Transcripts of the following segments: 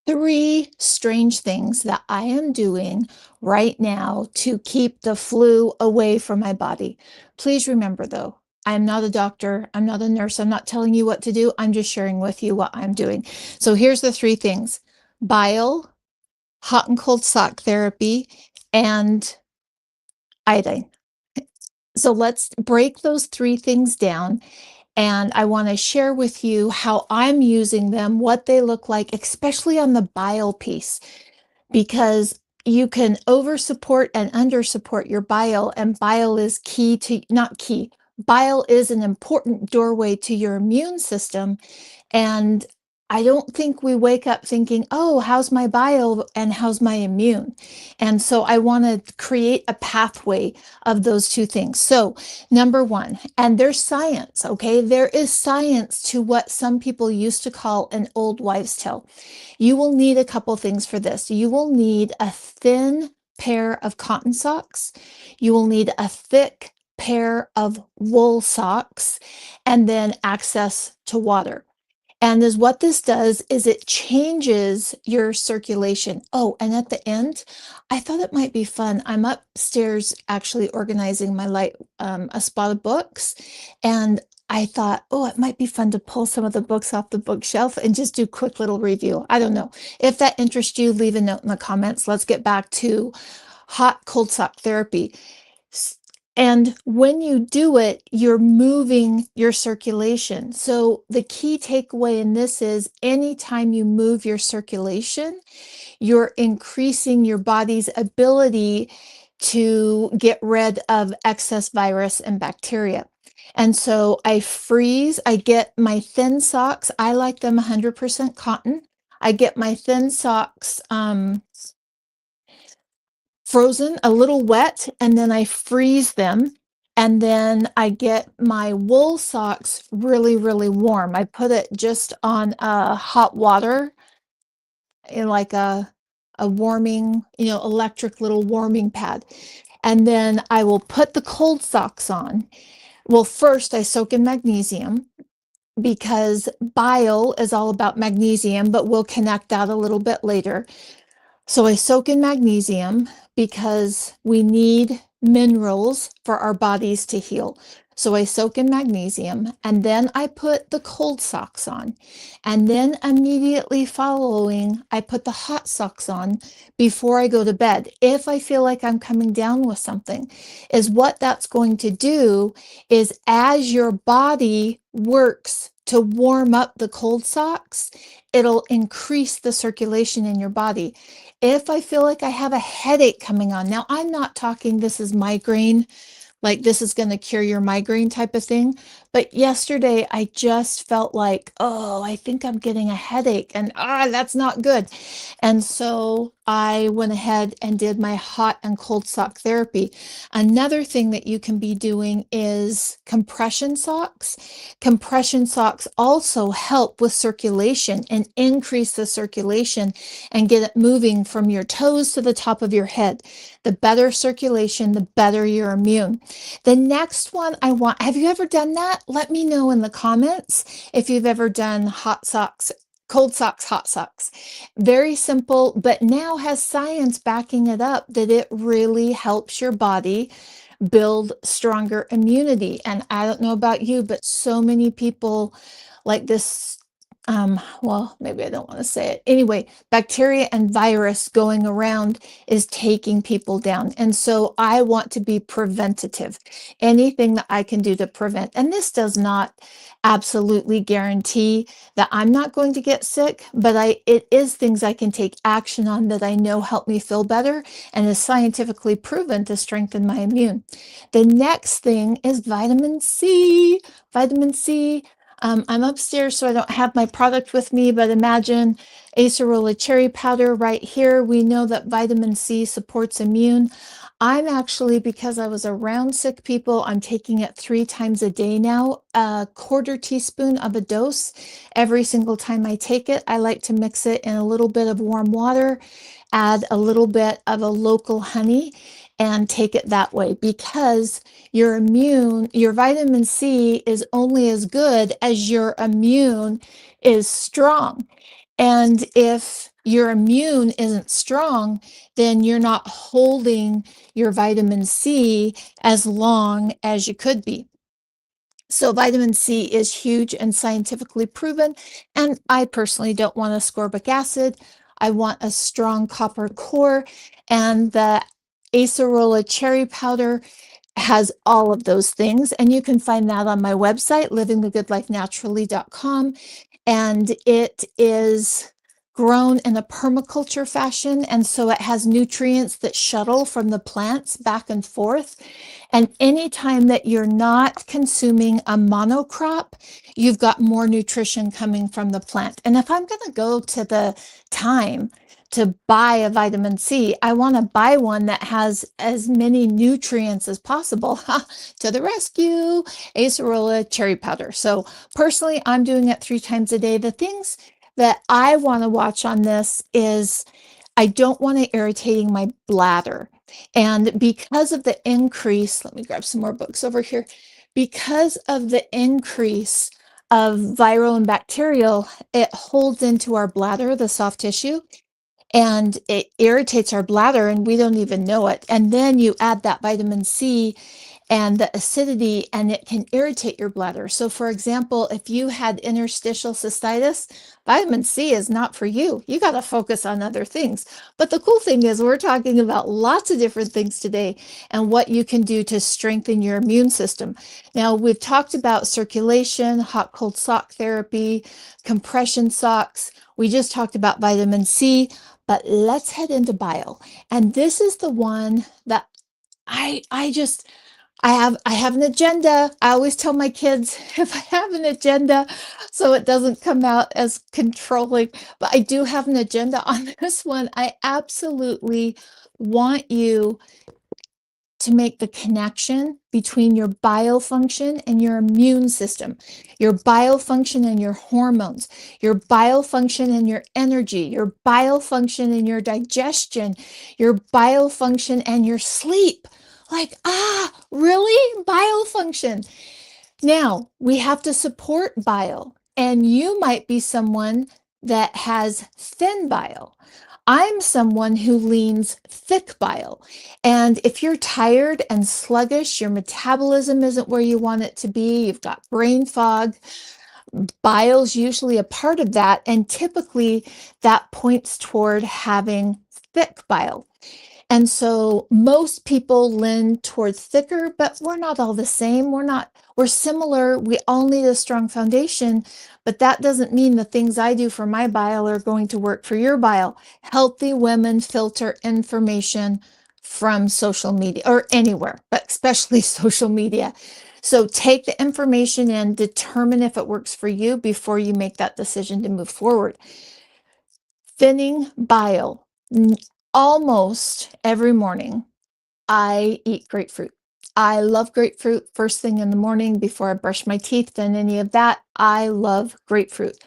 Three strange things that I am doing right now to keep the flu away from my body. Please remember, though, I'm not a doctor. I'm not a nurse. I'm not telling you what to do. I'm just sharing with you what I'm doing. So here's the three things: bile, hot and cold sock therapy, and iodine. So let's break those three things down. And I want to share with you how I'm using them, what they look like, especially on the bile piece, because you can over support and under support your bile, and bile is key to, not key, bile is an important doorway to your immune system. And I don't think we wake up thinking, oh, how's my bile and how's my immune? And so I want to create a pathway of those two things. So, number one, and there's science, okay? There is science to what some people used to call an old wives' tale. You will need a couple things for this. You will need a thin pair of cotton socks. You will need a thick pair of wool socks, and then access to water. And is what this does is it changes your circulation. Oh, and at the end, I thought it might be fun. I'm upstairs actually organizing my a spot of books, and I thought, oh, it might be fun to pull some of the books off the bookshelf and just do a quick little review. I don't know. If that interests you, leave a note in the comments. Let's get back to hot cold sock therapy. And when you do it, you're moving your circulation. So the key takeaway in this is anytime you move your circulation, you're increasing your body's ability to get rid of excess virus and bacteria. And so I get my thin socks. I like them 100% cotton. I get my thin socks frozen, a little wet, and then I freeze them. And then I get my wool socks really, really warm. I put it just on hot water in like a warming, electric little warming pad. And then I will put the cold socks on. Well, first I soak in magnesium because bile is all about magnesium, but we'll connect that a little bit later. So I soak in magnesium because we need minerals for our bodies to heal. So I soak in magnesium, and then I put the cold socks on. And then immediately following, I put the hot socks on before I go to bed. If I feel like I'm coming down with something, is what that's going to do is as your body works to warm up the cold socks, it'll increase the circulation in your body. If I feel like I have a headache coming on, now I'm not talking this is migraine, like this is going to cure your migraine type of thing. But yesterday I just felt like, oh, I think I'm getting a headache, and that's not good. And so I went ahead and did my hot and cold sock therapy. Another thing that you can be doing is compression socks. Compression socks also help with circulation and increase the circulation and get it moving from your toes to the top of your head. The better circulation, the better your immune. The next one have you ever done that? Let me know in the comments if you've ever done hot socks, cold socks, hot socks. Very simple, but now has science backing it up that it really helps your body build stronger immunity. And I don't know about you, but so many people like this, well, maybe I don't want to say it. Anyway, bacteria and virus going around is taking people down. And so I want to be preventative. Anything that I can do to prevent. And this does not absolutely guarantee that I'm not going to get sick, but it is things I can take action on that I know help me feel better and is scientifically proven to strengthen my immune. The next thing is vitamin C. Vitamin C. I'm upstairs, so I don't have my product with me, but imagine acerola cherry powder right here. We know that vitamin C supports immune. I'm actually, because I was around sick people, I'm taking it 3 times a day now, a quarter teaspoon of a dose every single time I take it. I like to mix it in a little bit of warm water, add a little bit of a local honey, and take it that way, because your vitamin C is only as good as your immune is strong. And if your immune isn't strong, then you're not holding your vitamin C as long as you could be. So vitamin C is huge and scientifically proven, and I personally don't want ascorbic acid. I want a strong copper core, and the acerola cherry powder has all of those things, and you can find that on my website, livingthegoodlifenaturally.com, and it is grown in a permaculture fashion, and so it has nutrients that shuttle from the plants back and forth. And anytime that you're not consuming a monocrop, you've got more nutrition coming from the plant. And if I'm going to go to the time to buy a vitamin C, I want to buy one that has as many nutrients as possible. To the rescue, acerola cherry powder. So personally, I'm doing it 3 times a day. The things that I want to watch on this is I don't want it irritating my bladder. And because of the increase, let me grab some more books over here. Because of the increase of viral and bacterial, it holds into our bladder, the soft tissue, and it irritates our bladder and we don't even know it. And then you add that vitamin C and the acidity, and it can irritate your bladder. So for example, if you had interstitial cystitis, vitamin C is not for you. You got to focus on other things. But the cool thing is we're talking about lots of different things today and what you can do to strengthen your immune system. Now, we've talked about circulation, hot cold sock therapy, compression socks. We just talked about vitamin C, but let's head into bile. And this is the one that I have an agenda. I always tell my kids if I have an agenda, so it doesn't come out as controlling, but I do have an agenda on this one. I absolutely want you to make the connection between your bile function and your immune system, your bile function and your hormones, your bile function and your energy, your bile function and your digestion, your bile function and your sleep. Like, really? Bile function. Now, we have to support bile, and you might be someone that has thin bile. I'm someone who leans thick bile. And if you're tired and sluggish, your metabolism isn't where you want it to be, you've got brain fog, bile's usually a part of that. And typically that points toward having thick bile. And so most people lean towards thicker, but we're not all the same. We're similar. We all need a strong foundation, but that doesn't mean the things I do for my bile are going to work for your bile. Healthy women filter information from social media or anywhere, but especially social media. So take the information in, determine if it works for you before you make that decision to move forward. Thinning bile. Almost every morning, I eat grapefruit. I love grapefruit first thing in the morning before I brush my teeth and any of that. I love grapefruit.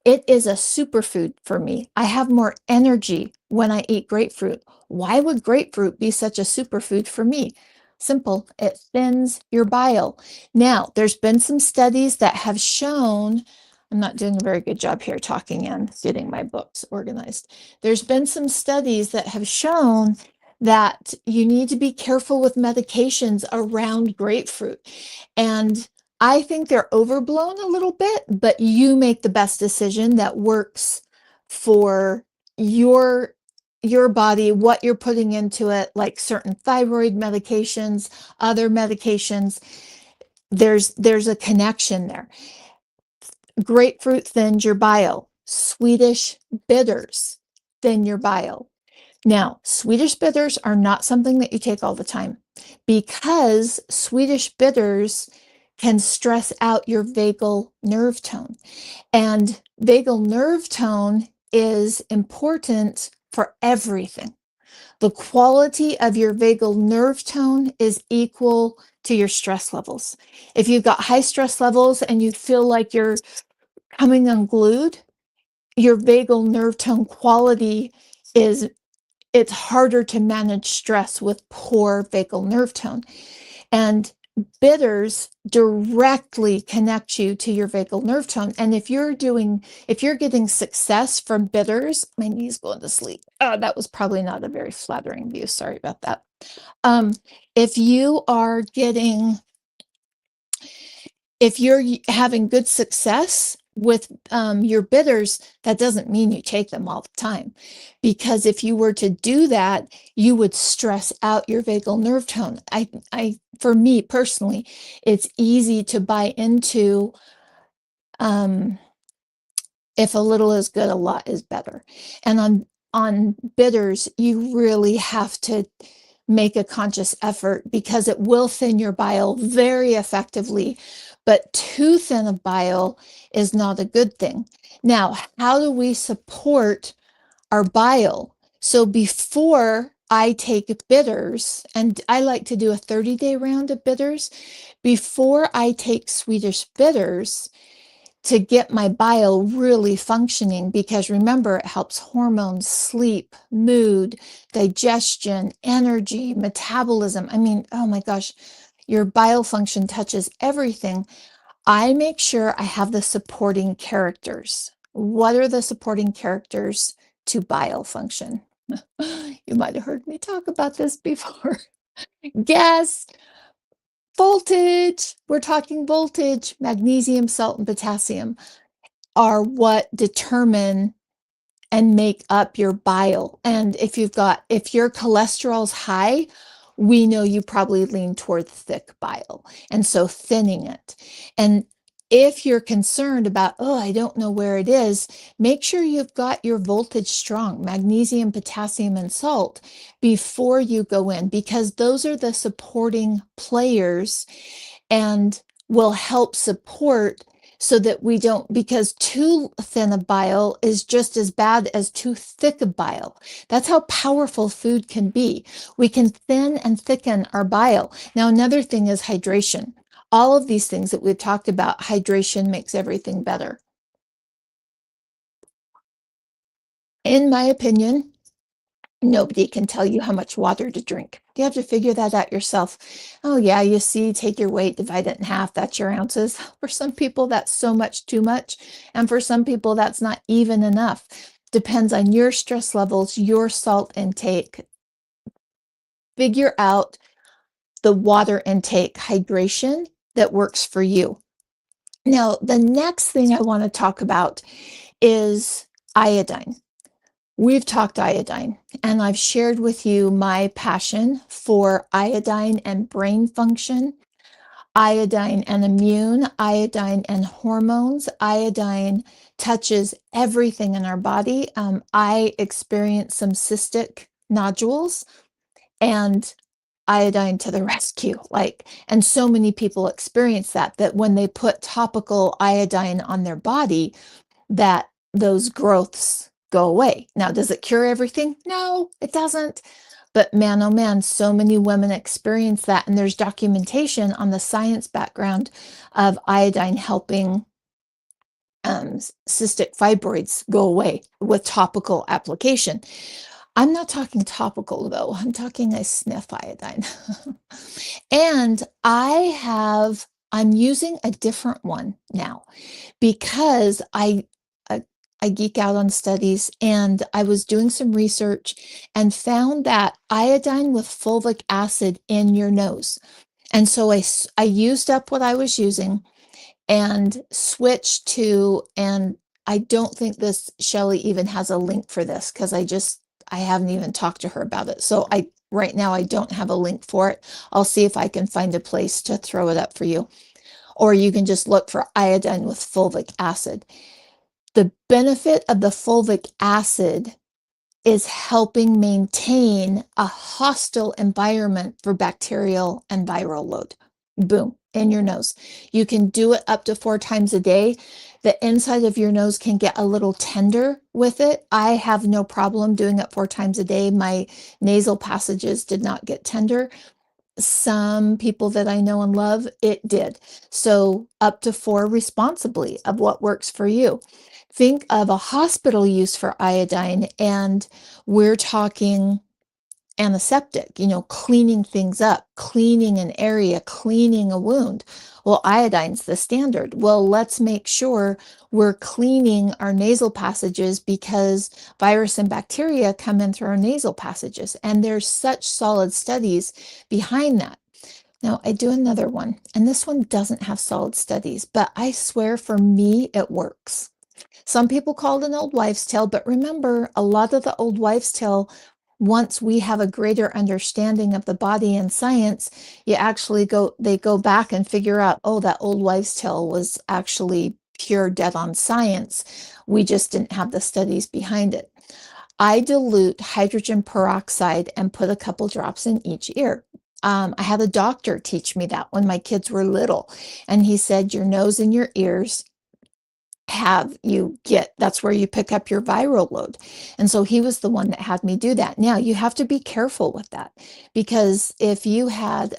It is a superfood for me. I have more energy when I eat grapefruit. Why would grapefruit be such a superfood for me? Simple, it thins your bile. Now, there's been some studies that have shown, I'm not doing a very good job here talking and getting my books organized. There's been some studies that have shown that you need to be careful with medications around grapefruit. And I think they're overblown a little bit, but you make the best decision that works for your body, what you're putting into it, like certain thyroid medications, other medications. There's a connection there. Grapefruit thins your bile. Swedish bitters thin your bile. Now, Swedish bitters are not something that you take all the time because Swedish bitters can stress out your vagal nerve tone. And vagal nerve tone is important for everything. The quality of your vagal nerve tone is equal to your stress levels. If you've got high stress levels and you feel like you're coming unglued, your vagal nerve tone quality is it's harder to manage stress with poor vagal nerve tone. And Bitters directly connect you to your vagal nerve tone. And if you're getting success from bitters, my knee's going to sleep. Oh, that was probably not a very flattering view. Sorry about that. Um, if you are getting if you're having good success with your bitters, that doesn't mean you take them all the time. Because if you were to do that, you would stress out your vagal nerve tone. For me personally, it's easy to buy into um, if a little is good, a lot is better. And on bitters, you really have to make a conscious effort because it will thin your bile very effectively. But too thin of bile is not a good thing. Now, how do we support our bile? So before I take bitters, and I like to do a 30-day round of bitters, before I take Swedish bitters, to get my bile really functioning, because remember, it helps hormones, sleep, mood, digestion, energy, metabolism. I mean, oh my gosh, your bile function touches everything. I make sure I have the supporting characters. What are the supporting characters to bile function? You might have heard me talk about this before. Guess. Voltage. We're talking voltage. Magnesium, salt, and potassium are what determine and make up your bile. And if your cholesterol's high, we know you probably lean toward thick bile. And so thinning it. And if you're concerned about, oh, I don't know where it is, make sure you've got your voltage strong, magnesium, potassium, and salt before you go in, because those are the supporting players and will help support so that we don't, because too thin a bile is just as bad as too thick a bile. That's how powerful food can be. We can thin and thicken our bile. Now, another thing is hydration. All of these things that we've talked about, hydration makes everything better. In my opinion, nobody can tell you how much water to drink. You have to figure that out yourself. Oh, yeah, you see, take your weight, divide it in half, that's your ounces. For some people, that's so much too much. And for some people, that's not even enough. Depends on your stress levels, your salt intake. Figure out the water intake, hydration that works for you. Now, the next thing I want to talk about is iodine. We've talked iodine, and I've shared with you my passion for iodine and brain function, iodine and immune, iodine and hormones. Iodine touches everything in our body. I experienced some cystic nodules, and iodine to the rescue. And so many people experience that when they put topical iodine on their body, that those growths go away. Now, does it cure everything? No, it doesn't. But man, oh man, so many women experience that. And there's documentation on the science background of iodine helping cystic fibroids go away with topical application. I'm not talking topical though. I'm talking I sniff iodine. And I'm using a different one now because I geek out on studies, and I was doing some research and found that iodine with fulvic acid in your nose. And so I used up what I was using and switched to, and I don't think this Shelley even has a link for this because I haven't even talked to her about it. So right now I don't have a link for it. I'll see if I can find a place to throw it up for you. Or you can just look for iodine with fulvic acid. The benefit of the fulvic acid is helping maintain a hostile environment for bacterial and viral load. Boom, in your nose. You can do it up to 4 times a day. The inside of your nose can get a little tender with it. I have no problem doing it 4 times a day. My nasal passages did not get tender. Some people that I know and love, it did. So up to 4 responsibly of what works for you. Think of a hospital use for iodine, and we're talking antiseptic, cleaning things up, cleaning an area, cleaning a wound. Well, iodine's the standard. Well, let's make sure we're cleaning our nasal passages because virus and bacteria come in through our nasal passages. And there's such solid studies behind that. Now, I do another one, and this one doesn't have solid studies, but I swear for me, it works. Some people call it an old wives' tale, but remember, a lot of the old wives' tale, once we have a greater understanding of the body and science, they go back and figure out, oh, that old wives' tale was actually pure dead on science. We just didn't have the studies behind it. I dilute hydrogen peroxide and put a couple drops in each ear. I had a doctor teach me that when my kids were little, and he said, your nose and your ears that's where you pick up your viral load. And so he was the one that had me do that. Now you have to be careful with that because if you had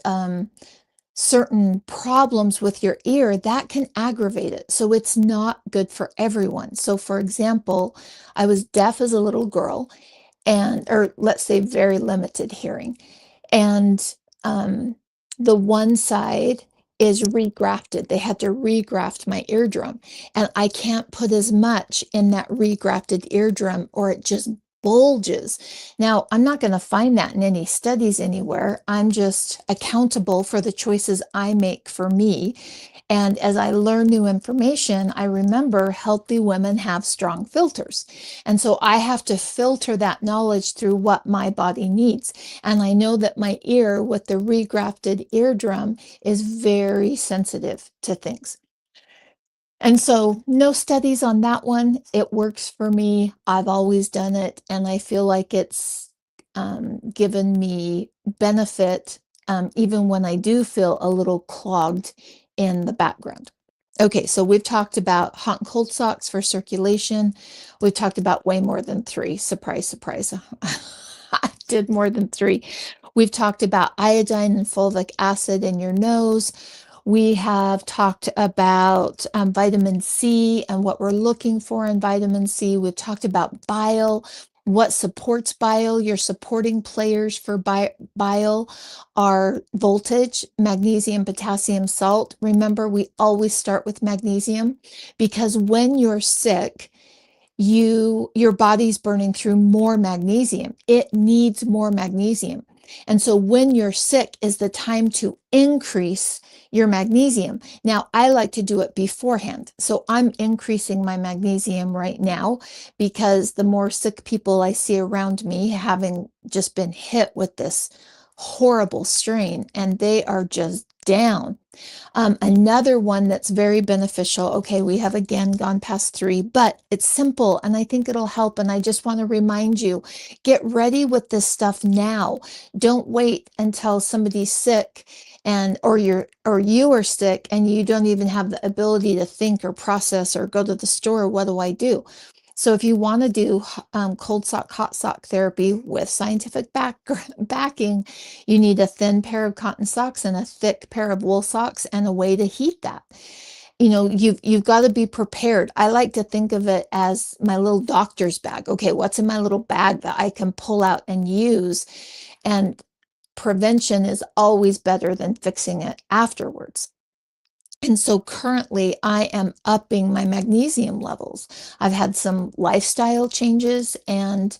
certain problems with your ear, that can aggravate it. So it's not good for everyone. So for example, I was deaf as a little girl or let's say very limited hearing. And the one side is regrafted. They had to regraft my eardrum, and I can't put as much in that regrafted eardrum or it just bulges. Now, I'm not going to find that in any studies anywhere. I'm just accountable for the choices I make for me. And as I learn new information, I remember healthy women have strong filters. And so I have to filter that knowledge through what my body needs. And I know that my ear with the regrafted eardrum is very sensitive to things. And so no studies on that one. It works for me. I've always done it. And I feel like it's given me benefit even when I do feel a little clogged in the background. Okay, so we've talked about hot and cold socks for circulation. We've talked about way more than three. Surprise, surprise. I did more than three. We've talked about iodine and fulvic acid in your nose. We have talked about vitamin C and what we're looking for in vitamin C. We've talked about bile, what supports bile. Your supporting players for bile are voltage, magnesium, potassium, salt. Remember, we always start with magnesium because when you're sick, your body's burning through more magnesium. It needs more magnesium. And so when you're sick is the time to increase your magnesium. Now, I like to do it beforehand. So I'm increasing my magnesium right now because the more sick people I see around me having just been hit with this horrible strain and they are just down. Another one that's very beneficial. Okay, we have again gone past three, but it's simple and I think it'll help. And I just want to remind you, get ready with this stuff now. Don't wait until somebody's sick or you are sick and you don't even have the ability to think or process or go to the store. What do I do? So if you want to do cold sock, hot sock therapy with scientific backing, you need a thin pair of cotton socks and a thick pair of wool socks and a way to heat that. You've got to be prepared. I like to think of it as my little doctor's bag. Okay, what's in my little bag that I can pull out and use? And prevention is always better than fixing it afterwards. And so currently I am upping my magnesium levels. I've had some lifestyle changes and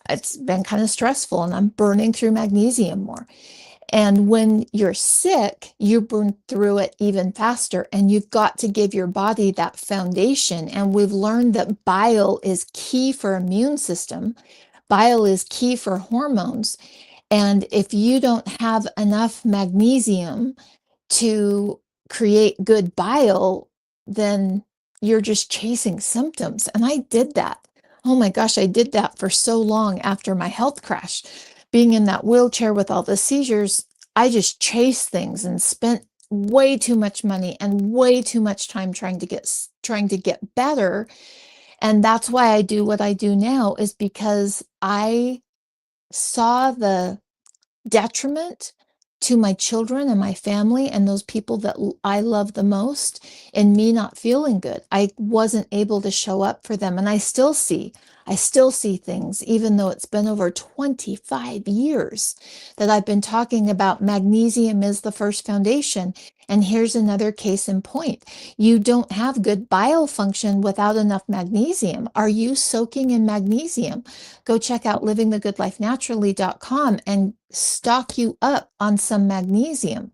it's been kind of stressful and I'm burning through magnesium more. And when you're sick, you burn through it even faster and you've got to give your body that foundation. And we've learned that bile is key for immune system. Bile is key for hormones. And if you don't have enough magnesium to create good bile, then you're just chasing symptoms. And I did that. Oh my gosh, I did that for so long after my health crash. Being in that wheelchair with all the seizures, I just chased things and spent way too much money and way too much time trying to get better. And that's why I do what I do now is because I saw the detriment to my children and my family and those people that I love the most and me not feeling good. I wasn't able to show up for them. And I still see things, even though it's been over 25 years that I've been talking about magnesium is the first foundation. And here's another case in point. You don't have good bile function without enough magnesium. Are you soaking in magnesium? Go check out livingthegoodlifenaturally.com and stock you up on some magnesium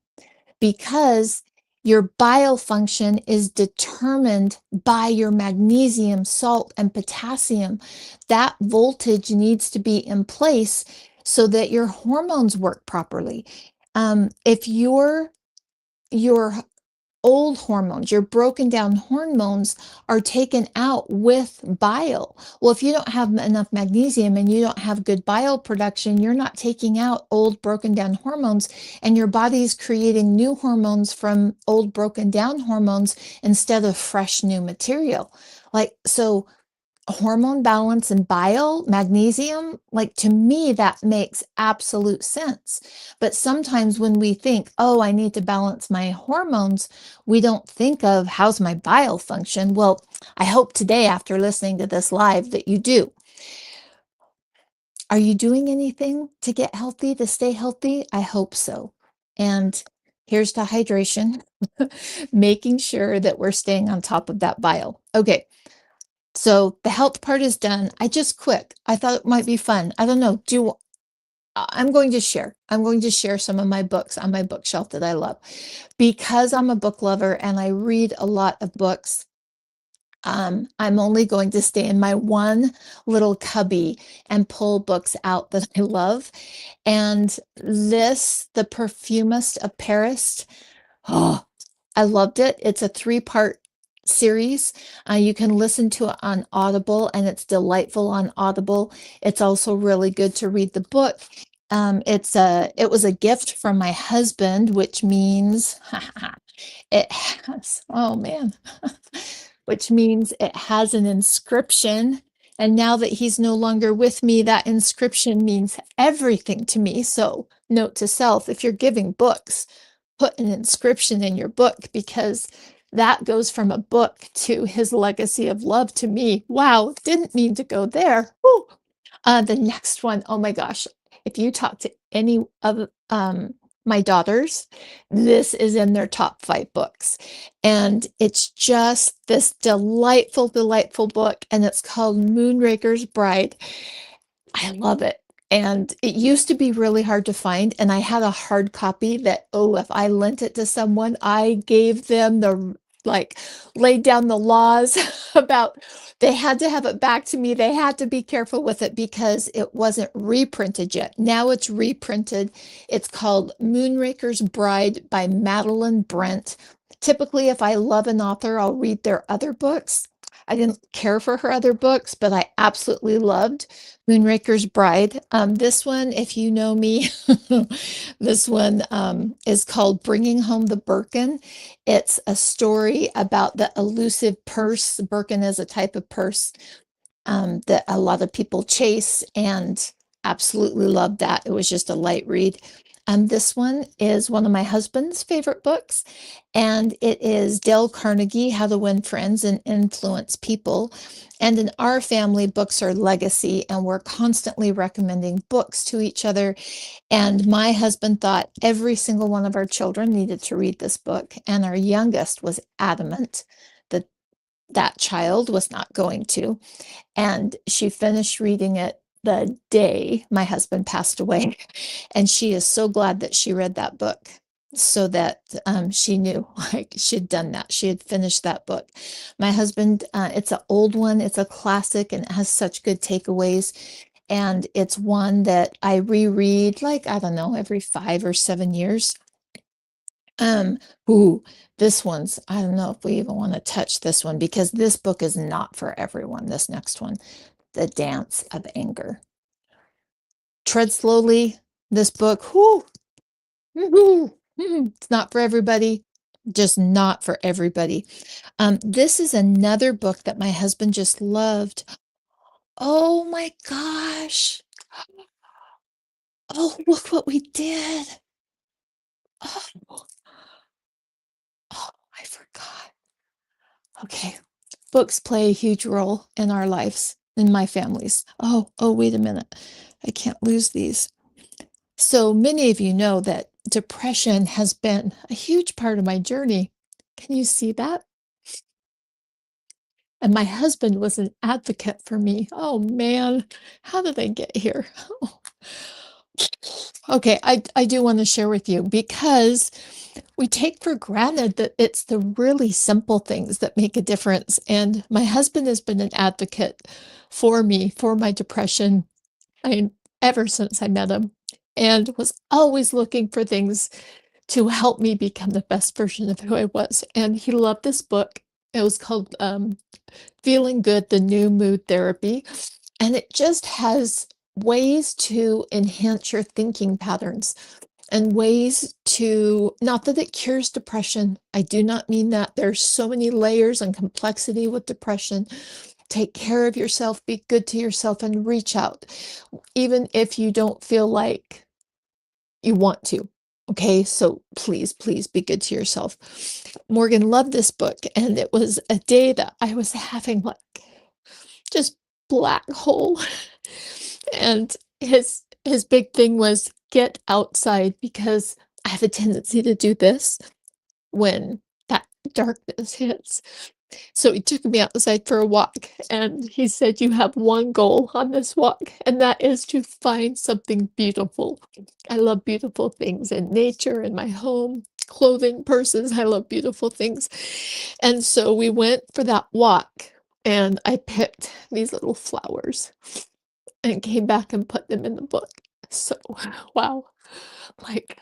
because your bile function is determined by your magnesium, salt, and potassium. That voltage needs to be in place so that your hormones work properly. If your old hormones, your broken down hormones are taken out with bile. Well, if you don't have enough magnesium and you don't have good bile production, you're not taking out old broken down hormones, and your body's creating new hormones from old broken down hormones instead of fresh new material. Like, so hormone balance and bile, magnesium, like to me, that makes absolute sense. But sometimes when we think, oh, I need to balance my hormones, we don't think of how's my bile function. Well, I hope today, after listening to this live, that you do. Are you doing anything to get healthy, to stay healthy? I hope so. And here's to hydration, making sure that we're staying on top of that bile. Okay. So the health part is done. I just quick. I thought it might be fun. I don't know. I'm going to share. I'm going to share some of my books on my bookshelf that I love because I'm a book lover and I read a lot of books. I'm only going to stay in my one little cubby and pull books out that I love. And this, The Perfumist of Paris, oh, I loved it. It's a three-part series. You can listen to it on Audible, and it's delightful on Audible. It's also really good to read the book. It was a gift from my husband, which means it has, oh man, which means it has an inscription. And now that he's no longer with me, that inscription means everything to me. So, note to self, if you're giving books, put an inscription in your book because that goes from a book to his legacy of love to me. Wow, didn't mean to go there. Woo. The next one, oh my gosh, if you talk to any of my daughters, this is in their top 5 books. And it's just this delightful, delightful book. And it's called Moonraker's Bride. I love it. And it used to be really hard to find, and I had a hard copy that, oh, if I lent it to someone, I gave them the like laid down the laws about they had to have it back to me. They had to be careful with it because it wasn't reprinted yet. Now it's reprinted. It's called Moonraker's Bride by Madeline Brent. Typically, if I love an author, I'll read their other books. I didn't care for her other books, but I absolutely loved Moonraker's Bride. This one, if you know me, this one is called Bringing Home the Birkin. It's a story about the elusive purse. Birkin is a type of purse that a lot of people chase, and absolutely loved that. It was just a light read. This one is one of my husband's favorite books, and it is Dale Carnegie, How to Win Friends and Influence People. And in our family, books are legacy, and we're constantly recommending books to each other. And my husband thought every single one of our children needed to read this book, and our youngest was adamant that that child was not going to. And she finished reading it the day my husband passed away. And she is so glad that she read that book so that she knew like she'd done that. She had finished that book. My husband, it's an old one, it's a classic, and it has such good takeaways. And it's one that I reread like, I don't know, every 5 or 7 years. Um, ooh, this one's, I don't know if we even want to touch this one because this book is not for everyone. This next one, The Dance of Anger. Tread slowly. This book, whoo, it's not for everybody, just not for everybody. This is another book that my husband just loved. Oh my gosh. Oh, look what we did. Oh, oh, I forgot. Okay. Books play a huge role in our lives, in my family's. Oh, wait a minute. I can't lose these. So many of you know that depression has been a huge part of my journey. Can you see that? And my husband was an advocate for me. Oh man, how did I get here? Okay, I do want to share with you because we take for granted that it's the really simple things that make a difference. And my husband has been an advocate for me, for my depression, I ever since I met him, and was always looking for things to help me become the best version of who I was. And he loved this book. It was called Feeling Good, the New Mood Therapy. And it just has ways to enhance your thinking patterns and ways to, not that it cures depression. I do not mean that. There's so many layers and complexity with depression. Take care of yourself, be good to yourself, and reach out, even if you don't feel like you want to. Okay, so please, please be good to yourself. Morgan loved this book, and it was a day that I was having like just black hole. And his big thing was get outside because I have a tendency to do this when that darkness hits. So he took me outside for a walk and he said, "You have one goal on this walk, and that is to find something beautiful." I love beautiful things in nature, in my home, clothing, purses. I love beautiful things. And so we went for that walk and I picked these little flowers and came back and put them in the book. So, wow, like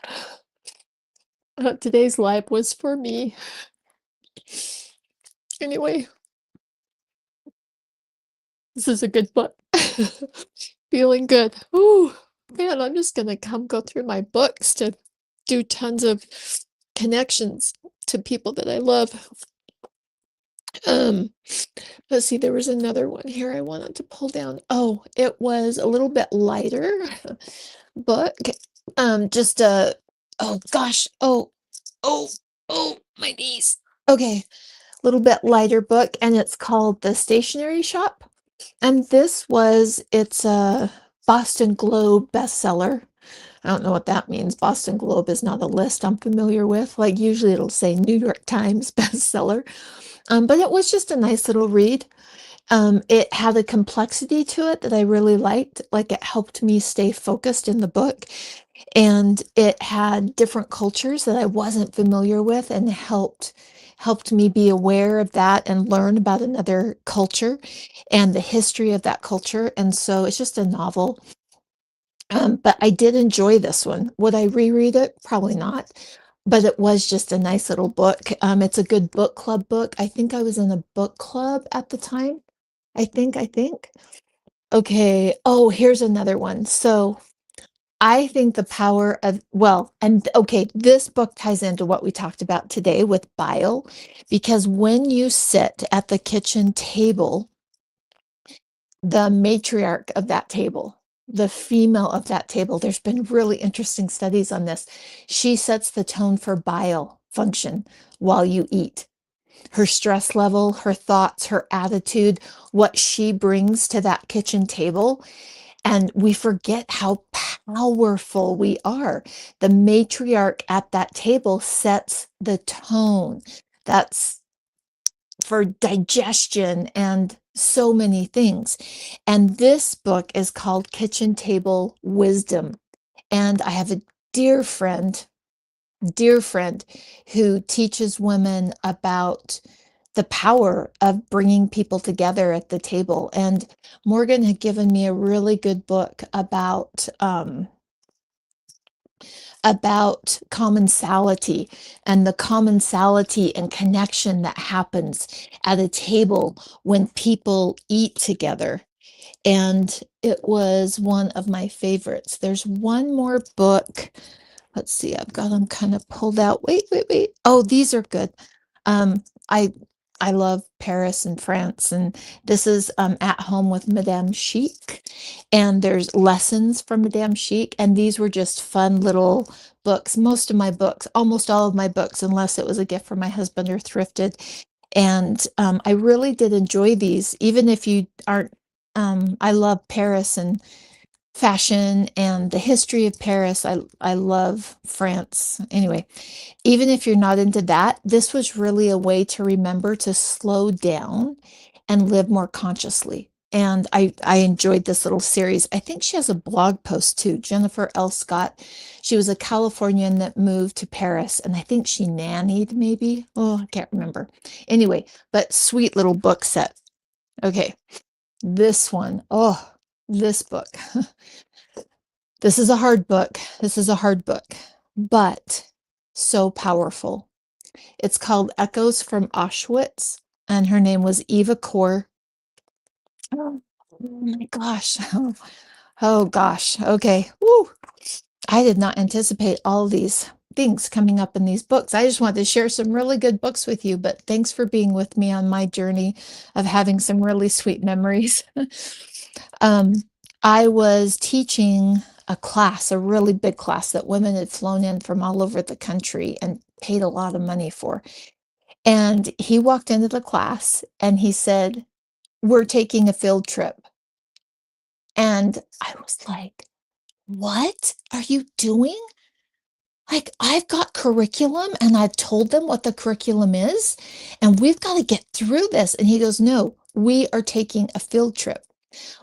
today's live was for me. Anyway, this is a good book. Feeling good. Ooh, man, I'm just gonna come go through my books to do tons of connections to people that I love. Um, let's see, there was another one here I wanted to pull down. Oh, it was a little bit lighter book. Just a, oh gosh, oh, my knees. Okay, a little bit lighter book, and it's called The Stationery Shop. And it's a Boston Globe bestseller. I don't know what that means. Boston Globe is not a list I'm familiar with. Like usually it'll say New York Times bestseller. But it was just a nice little read. It had a complexity to it that I really liked. Like it helped me stay focused in the book. And it had different cultures that I wasn't familiar with and helped me be aware of that and learn about another culture and the history of that culture. And so it's just a novel. But I did enjoy this one. Would I reread it? Probably not. But it was just a nice little book. It's a good book club book. I think I was in a book club at the time. I think. Okay. Oh, here's another one. So I think the power of, well, and okay, this book ties into what we talked about today with bile, because when you sit at the kitchen table, the matriarch of that table, the female of that table, there's been really interesting studies on this. She sets the tone for bile function while you eat. Her stress level, her thoughts, her attitude, what she brings to that kitchen table, and we forget how powerful we are. The matriarch at that table sets the tone. That's for digestion and so many things. And this book is called Kitchen Table Wisdom. And I have a dear friend, dear friend, who teaches women about the power of bringing people together at the table. And Morgan had given me a really good book about commensality and the commensality and connection that happens at a table when people eat together. And it was one of my favorites. There's one more book. Let's see, I've got them kind of pulled out. Wait. Oh, these are good. I I love Paris and France, and this is, At Home with Madame Chic, and there's lessons from Madame Chic, and these were just fun little books. Most of my books, almost all of my books, unless it was a gift from my husband or thrifted, and, I really did enjoy these, even if you aren't I love Paris and fashion and the history of Paris. I love France. Anyway, even if you're not into that, this was really a way to remember to slow down and live more consciously. And I enjoyed this little series. I think she has a blog post too, Jennifer L. Scott. She was a Californian that moved to Paris, and I think she nannied maybe. Oh, I can't remember. Anyway, but sweet little book set. Okay, this one. Oh, this book. This is a hard book. This is a hard book, but so powerful. It's called Echoes from Auschwitz, and her name was Eva Kor. Oh, my gosh. Oh gosh. Okay. Woo. I did not anticipate all these things coming up in these books. I just wanted to share some really good books with you, but thanks for being with me on my journey of having some really sweet memories. um, I was teaching a class, a really big class that women had flown in from all over the country and paid a lot of money for. And he walked into the class and he said, "We're taking a field trip." And I was like, "What are you doing?" Like, I've got curriculum and I've told them what the curriculum is, and we've got to get through this. And he goes, "No, we are taking a field trip."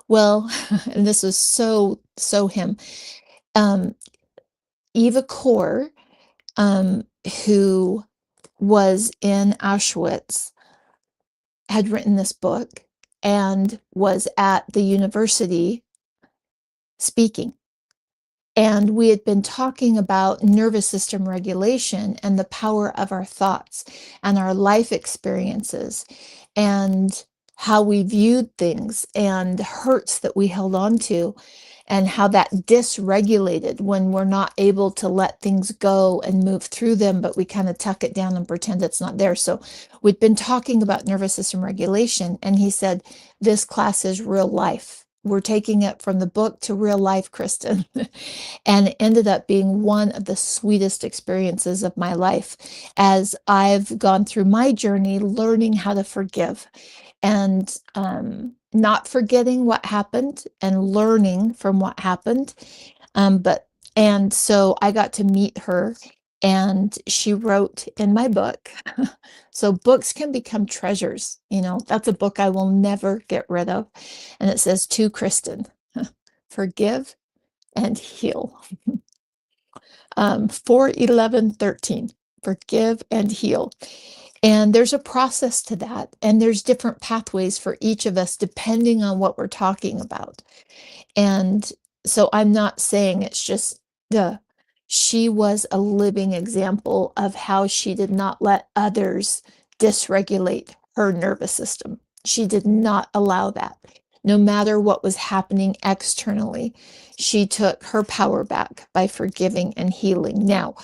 Well, and this was so him. Um, Eva Kor, um, who was in Auschwitz, had written this book and was at the university speaking. And we had been talking about nervous system regulation and the power of our thoughts and our life experiences and how we viewed things and hurts that we held on to and how that dysregulated when we're not able to let things go and move through them, but we kind of tuck it down and pretend it's not there. So we'd been talking about nervous system regulation, and he said, "This class is real life. We're taking it from the book to real life, Kristen." And it ended up being one of the sweetest experiences of my life as I've gone through my journey learning how to forgive and not forgetting what happened and learning from what happened. But and so I got to meet her, and she wrote in my book. So books can become treasures. You know, that's a book I will never get rid of. And it says, "To Kristen, forgive and heal." 4:11:13, forgive and heal. And there's a process to that, and there's different pathways for each of us depending on what we're talking about. And so I'm not saying it's just the she was a living example of how she did not let others dysregulate her nervous system. She did not allow that. No matter what was happening externally, she took her power back by forgiving and healing. Now,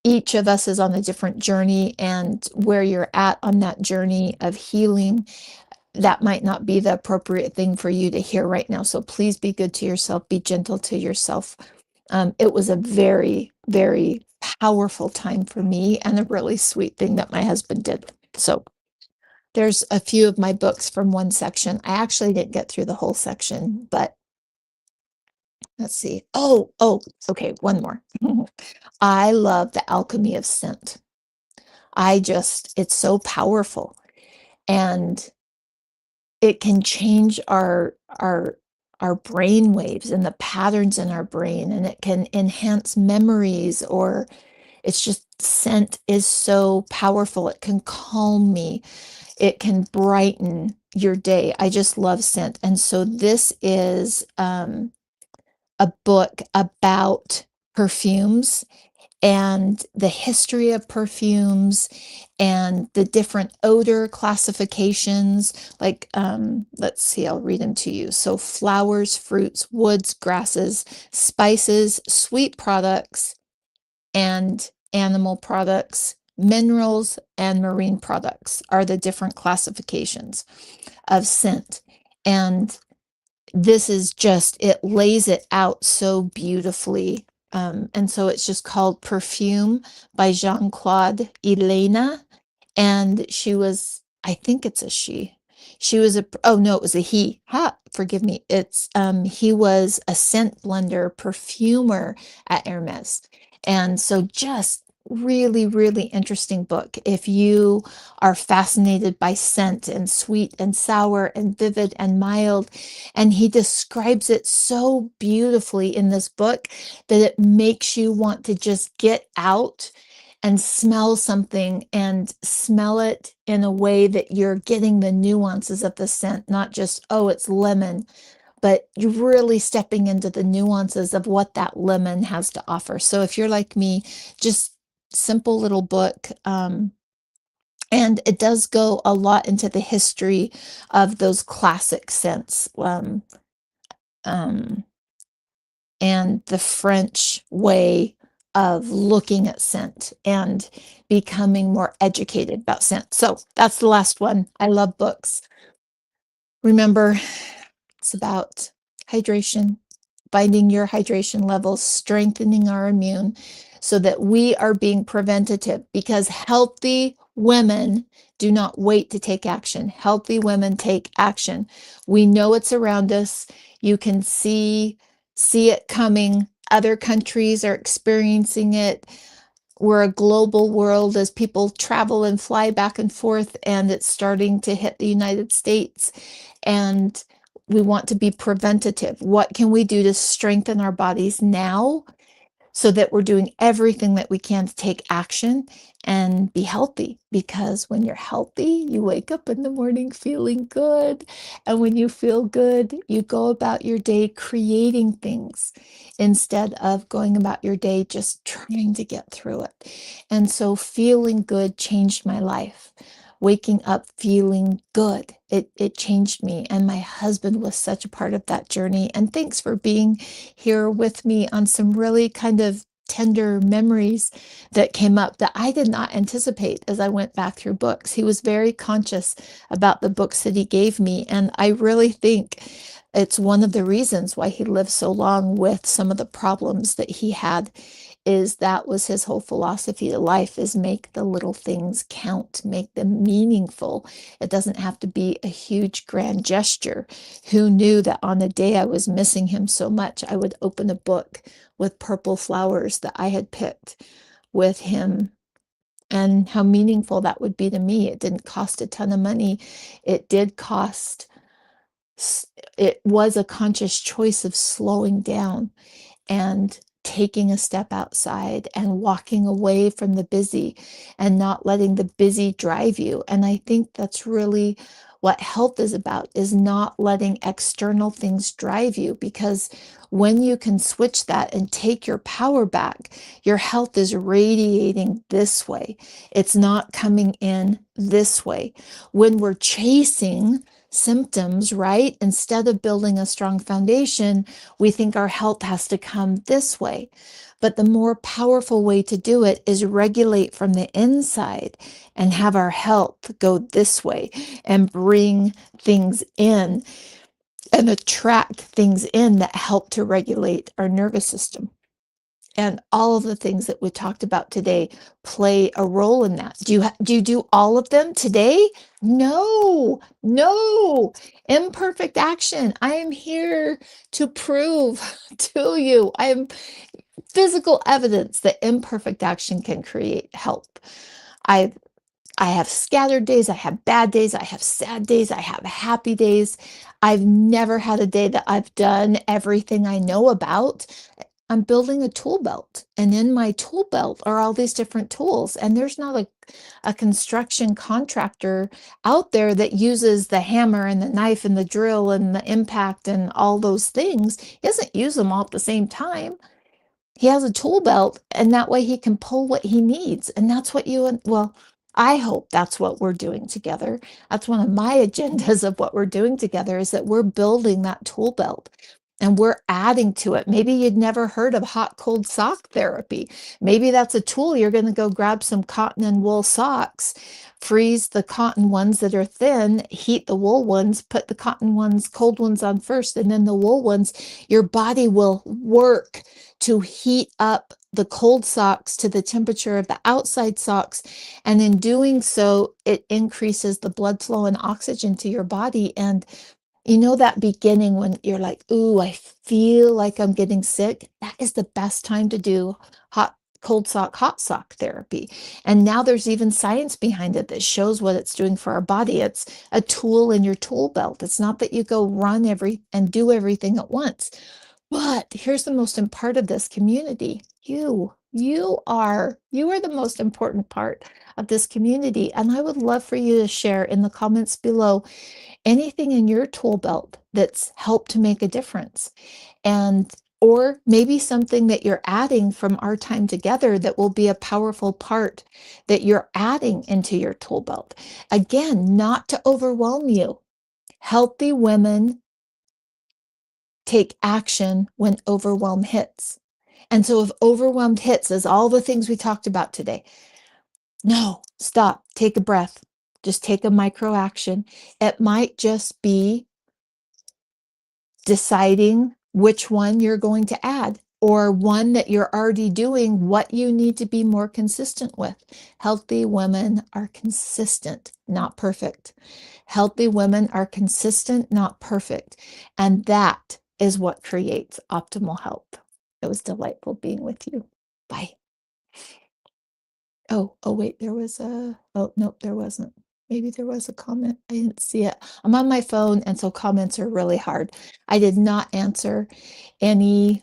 each of us is on a different journey, and where you're at on that journey of healing, that might not be the appropriate thing for you to hear right now. So please be good to yourself, be gentle to yourself. It was a very, very powerful time for me and a really sweet thing that my husband did. So there's a few of my books from one section. I actually didn't get through the whole section, but let's see. Oh, okay, one more. I love The Alchemy of Scent. It's so powerful, and it can change our brain waves and the patterns in our brain, and it can enhance memories, or it's just scent is so powerful. It can calm me. It can brighten your day. I just love scent. And so this is a book about perfumes and the history of perfumes and the different odor classifications. Like, let's see, I'll read them to you. So flowers, fruits, woods, grasses, spices, sweet products, and animal products, minerals and marine products are the different classifications of scent. And this is just it lays it out so beautifully. And so it's just called Perfume by Jean-Claude Elena, and she was I think it's a she. She was a oh no, it was a he. Ha, forgive me. He was a scent blender, perfumer at Hermes. And so just really, really interesting book. If you are fascinated by scent and sweet and sour and vivid and mild, and he describes it so beautifully in this book that it makes you want to just get out and smell something and smell it in a way that you're getting the nuances of the scent, not just, oh, it's lemon, but you're really stepping into the nuances of what that lemon has to offer. So if you're like me, just simple little book. And it does go a lot into the history of those classic scents. Um, and the French way of looking at scent and becoming more educated about scent. So that's the last one. I love books. Remember, it's about hydration, finding your hydration levels, strengthening our immune so that we are being preventative, because healthy women do not wait to take action. Healthy women take action. We know it's around us. You can see it coming. Other countries are experiencing it. We're a global world as people travel and fly back and forth, and it's starting to hit the United States. And we want to be preventative. What can we do to strengthen our bodies now so that we're doing everything that we can to take action and be healthy? Because when you're healthy, you wake up in the morning feeling good. And when you feel good, you go about your day creating things instead of going about your day just trying to get through it. And so feeling good changed my life. Waking up feeling good, it changed me. And my husband was such a part of that journey. And thanks for being here with me on some really kind of tender memories that came up that I did not anticipate as I went back through books. He was very conscious about the books that he gave me, and I really think it's one of the reasons why he lived so long with some of the problems that he had. Is that was his whole philosophy to life, is make the little things count, make them meaningful. It doesn't have to be a huge grand gesture. Who knew that on the day I was missing him so much, I would open a book with purple flowers that I had picked with him, and how meaningful that would be to me. It didn't cost a ton of money. It did cost, it was a conscious choice of slowing down and taking a step outside and walking away from the busy and not letting the busy drive you. And I think that's really what health is about, is not letting external things drive you, because when you can switch that and take your power back, your health is radiating this way. It's not coming in this way. When we're chasing symptoms, right? Instead of building a strong foundation, we think our health has to come this way. But the more powerful way to do it is regulate from the inside and have our health go this way and bring things in and attract things in that help to regulate our nervous system. And all of the things that we talked about today play a role in that. Do you do all of them today? No, no. Imperfect action. I am here to prove to you. I am physical evidence that imperfect action can create help. I I have scattered days, I have bad days, I have sad days, I have happy days. I've never had a day that I've done everything I know about. I'm building a tool belt, and in my tool belt are all these different tools. And there's not a construction contractor out there that uses the hammer and the knife and the drill and the impact and all those things. He doesn't use them all at the same time. He has a tool belt, and that way he can pull what he needs. And that's what you and well, I hope that's what we're doing together. That's one of my agendas of what we're doing together, is that we're building that tool belt. and we're adding to it. Maybe you'd never heard of hot cold sock therapy. Maybe that's a tool. You're going to go grab some cotton and wool socks, freeze the cotton ones that are thin, heat the wool ones, put the cotton ones, cold ones on first, and then the wool ones. Your body will work to heat up the cold socks to the temperature of the outside socks. And in doing so, it increases the blood flow and oxygen to your body. And you know that beginning when you're like, "Ooh, I feel like I'm getting sick?" That is the best time to do hot sock therapy. And now there's even science behind it that shows what it's doing for our body. It's a tool in your tool belt. It's not that you go run and do everything at once. But here's the most important part of this community. You are the most important part of this community. And I would love for you to share in the comments below anything in your tool belt that's helped to make a difference. And or maybe something that you're adding from our time together that will be a powerful part that you're adding into your tool belt. Again, not to overwhelm you. Healthy women take action when overwhelm hits. And so if overwhelmed hits, as all the things we talked about today, no, stop, take a breath, just take a micro action. It might just be deciding which one you're going to add, or one that you're already doing, what you need to be more consistent with. Healthy women are consistent, not perfect. Healthy women are consistent, not perfect. And that is what creates optimal health. It was delightful being with you. Bye. Oh, wait, oh, nope, there wasn't. Maybe there was a comment. I didn't see it. I'm on my phone, and so comments are really hard. I did not answer any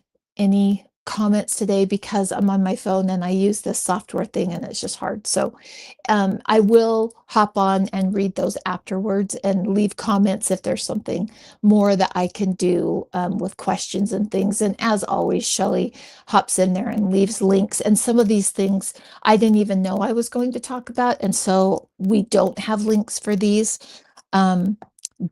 comments today because I'm on my phone and I use this software thing and it's just hard. So I will hop on and read those afterwards and leave comments if there's something more that I can do with questions and things. And as always, Shelley hops in there and leaves links. And some of these things I didn't even know I was going to talk about. And so we don't have links for these.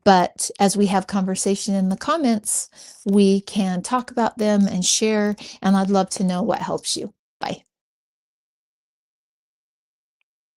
But as we have conversation in the comments, we can talk about them and share. And I'd love to know what helps you. Bye.